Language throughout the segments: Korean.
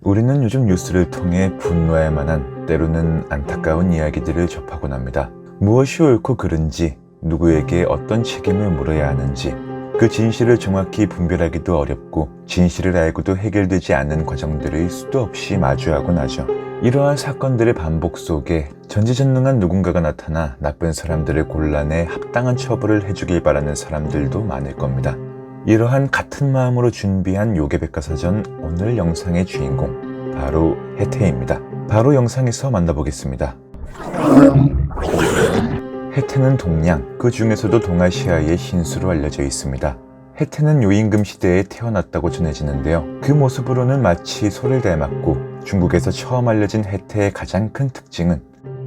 우리는 요즘 뉴스를 통해 분노할 만한, 때로는 안타까운 이야기들을 접하곤 합니다. 무엇이 옳고 그른지, 누구에게 어떤 책임을 물어야 하는지, 그 진실을 정확히 분별하기도 어렵고 진실을 알고도 해결되지 않는 과정들을 수도 없이 마주하곤 하죠. 이러한 사건들의 반복 속에 전지전능한 누군가가 나타나 나쁜 사람들을 골라내 합당한 처벌을 해주길 바라는 사람들도 많을 겁니다. 이러한 같은 마음으로 준비한 요괴백과사전 오늘 영상의 주인공, 바로 혜태입니다. 바로 영상에서 만나보겠습니다. 혜태는 동양, 그 중에서도 동아시아의 신수로 알려져 있습니다. 혜태는 요임금 시대에 태어났다고 전해지는데요. 그 모습으로는 마치 소를 닮았고, 중국에서 처음 알려진 혜태의 가장 큰 특징은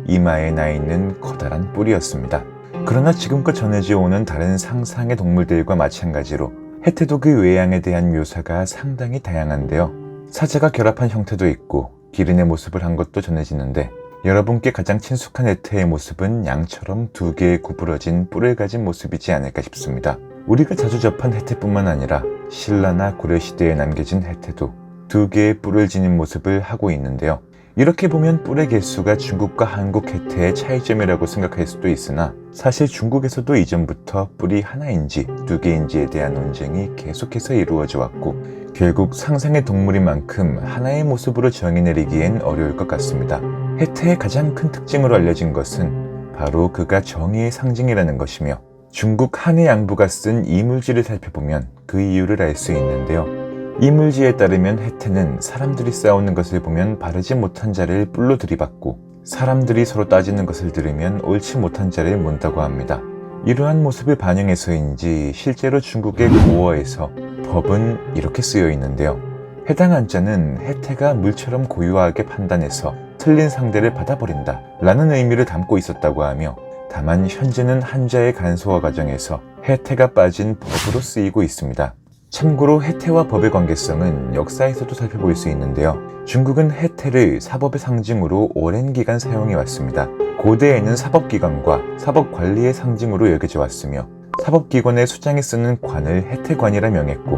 이마에 나 있는 커다란 뿔이었습니다. 그러나 지금껏 전해져 오는 다른 상상의 동물들과 마찬가지로 혜태도 그 외양에 대한 묘사가 상당히 다양한데요. 사자가 결합한 형태도 있고 기린의 모습을 한 것도 전해지는데, 여러분께 가장 친숙한 혜태의 모습은 양처럼 두 개의 구부러진 뿔을 가진 모습이지 않을까 싶습니다. 우리가 자주 접한 혜태뿐만 아니라 신라나 고려시대에 남겨진 혜태도 두 개의 뿔을 지닌 모습을 하고 있는데요. 이렇게 보면 뿔의 개수가 중국과 한국 혜태의 차이점이라고 생각할 수도 있으나, 사실 중국에서도 이전부터 뿔이 하나인지 두 개인지에 대한 논쟁이 계속해서 이루어져 왔고, 결국 상상의 동물인 만큼 하나의 모습으로 정의 내리기엔 어려울 것 같습니다. 혜태의 가장 큰 특징으로 알려진 것은 바로 그가 정의의 상징이라는 것이며, 중국 한해 양부가 쓴 이물지를 살펴보면 그 이유를 알 수 있는데요. 이물지에 따르면 혜태는 사람들이 싸우는 것을 보면 바르지 못한 자를 뿔로 들이받고, 사람들이 서로 따지는 것을 들으면 옳지 못한 자를 문다고 합니다. 이러한 모습을 반영해서인지 실제로 중국의 고어에서 법은 이렇게 쓰여 있는데요. 해당 한자는 혜태가 물처럼 고유하게 판단해서 틀린 상대를 받아버린다 라는 의미를 담고 있었다고 하며, 다만 현재는 한자의 간소화 과정에서 혜태가 빠진 법으로 쓰이고 있습니다. 참고로 혜태와 법의 관계성은 역사에서도 살펴볼 수 있는데요. 중국은 혜태를 사법의 상징으로 오랜 기간 사용해 왔습니다. 고대에는 사법기관과 사법관리의 상징으로 여겨져 왔으며, 사법기관의 수장이 쓰는 관을 혜태관이라 명했고,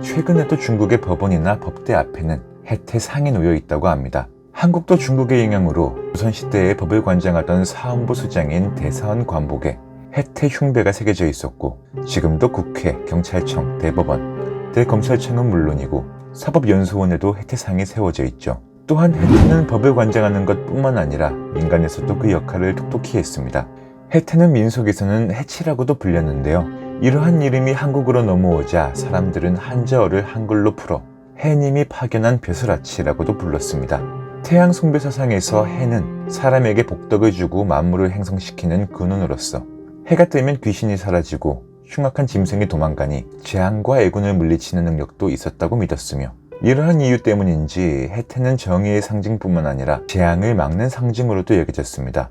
최근에도 중국의 법원이나 법대 앞에는 혜태상이 놓여 있다고 합니다. 한국도 중국의 영향으로 조선시대에 법을 관장하던 사헌부 수장인 대사원 관복에 혜태 흉배가 새겨져 있었고, 지금도 국회, 경찰청, 대법원, 대검찰청은 물론이고 사법연수원에도 혜태상이 세워져 있죠. 또한 혜태는 법을 관장하는 것뿐만 아니라 민간에서도 그 역할을 톡톡히 했습니다. 혜태는 민속에서는 해치라고도 불렸는데요. 이러한 이름이 한국으로 넘어오자 사람들은 한자어를 한글로 풀어 해님이 파견한 벼슬아치라고도 불렀습니다. 태양 숭배 사상에서 해는 사람에게 복덕을 주고 만물을 행성시키는 근원으로서, 해가 뜨면 귀신이 사라지고 흉악한 짐승이 도망가니 재앙과 애군을 물리치는 능력도 있었다고 믿었으며, 이러한 이유 때문인지 혜태는 정의의 상징뿐만 아니라 재앙을 막는 상징으로도 여겨졌습니다.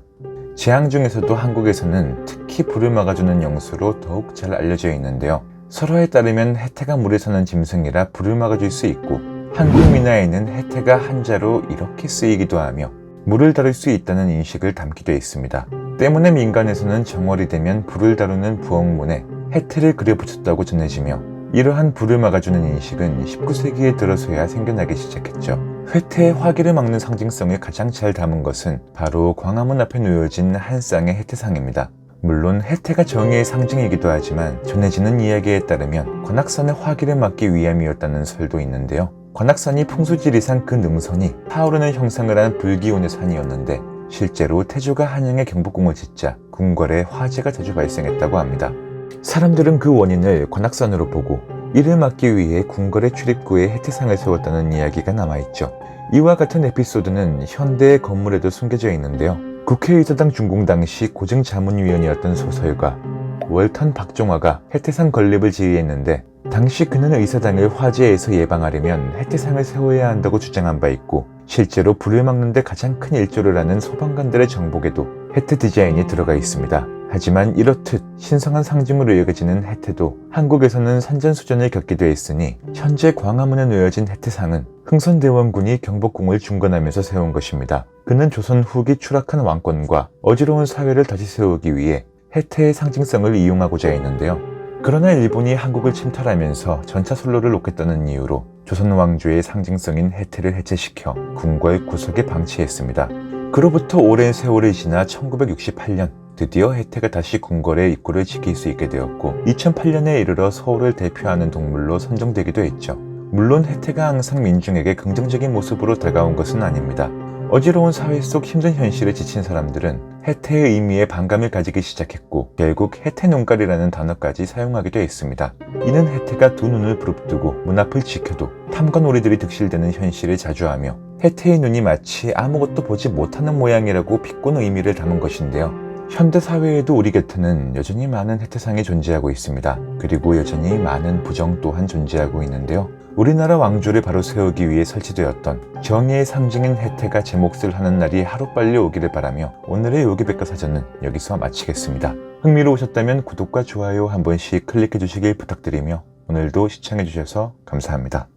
재앙 중에서도 한국에서는 특히 불을 막아주는 영수로 더욱 잘 알려져 있는데요. 설화에 따르면 혜태가 물에 사는 짐승이라 불을 막아줄 수 있고, 한국 민화에는 혜태가 한자로 이렇게 쓰이기도 하며 물을 다룰 수 있다는 인식을 담기도 했습니다. 때문에 민간에서는 정월이 되면 불을 다루는 부엌문에 혜태를 그려붙였다고 전해지며, 이러한 불을 막아주는 인식은 19세기에 들어서야 생겨나기 시작했죠. 혜태의 화기를 막는 상징성을 가장 잘 담은 것은 바로 광화문 앞에 놓여진 한 쌍의 혜태상입니다. 물론 혜태가 정의의 상징이기도 하지만 전해지는 이야기에 따르면 관악산의 화기를 막기 위함이었다는 설도 있는데요. 관악산이 풍수지리산 그 능선이 타오르는 형상을 한 불기운의 산이었는데, 실제로 태조가 한양에 경복궁을 짓자 궁궐에 화재가 자주 발생했다고 합니다. 사람들은 그 원인을 관악산으로 보고 이를 막기 위해 궁궐의 출입구에 혜태상을 세웠다는 이야기가 남아있죠. 이와 같은 에피소드는 현대의 건물에도 숨겨져 있는데요. 국회의사당 준공 당시 고증자문위원이었던 소설가 월턴 박종화가 혜태상 건립을 지휘했는데, 당시 그는 의사당을 화재에서 예방하려면 혜태상을 세워야 한다고 주장한 바 있고, 실제로 불을 막는 데 가장 큰 일조를 하는 소방관들의 정복에도 혜태 디자인이 들어가 있습니다. 하지만 이렇듯 신성한 상징으로 여겨지는 혜태도 한국에서는 산전수전을 겪기도 했으니, 현재 광화문에 놓여진 혜태상은 흥선대원군이 경복궁을 중건하면서 세운 것입니다. 그는 조선 후기 추락한 왕권과 어지러운 사회를 다시 세우기 위해 혜태의 상징성을 이용하고자 했는데요. 그러나 일본이 한국을 침탈하면서 전차선로를 놓겠다는 이유로 조선 왕조의 상징성인 혜태를 해체시켜 궁궐 구석에 방치했습니다. 그로부터 오랜 세월이 지나 1968년 드디어 혜태가 다시 궁궐의 입구를 지킬 수 있게 되었고 2008년에 이르러 서울을 대표하는 동물로 선정되기도 했죠. 물론 혜태가 항상 민중에게 긍정적인 모습으로 다가온 것은 아닙니다. 어지러운 사회 속 힘든 현실에 지친 사람들은 혜태의 의미에 반감을 가지기 시작했고 결국 혜태 눈깔이라는 단어까지 사용하기도 했습니다. 이는 혜태가 두 눈을 부릅뜨고 문 앞을 지켜도 탐관오리들이 득실되는 현실을 자주하며 혜태의 눈이 마치 아무것도 보지 못하는 모양이라고 비꼰 의미를 담은 것인데요. 현대 사회에도 우리 곁에는 여전히 많은 혜태상이 존재하고 있습니다. 그리고 여전히 많은 부정 또한 존재하고 있는데요. 우리나라 왕조를 바로 세우기 위해 설치되었던 정의의 상징인 혜태가 제 몫을 하는 날이 하루빨리 오기를 바라며 오늘의 요기백과사전은 여기서 마치겠습니다. 흥미로우셨다면 구독과 좋아요 한 번씩 클릭해 주시길 부탁드리며 오늘도 시청해 주셔서 감사합니다.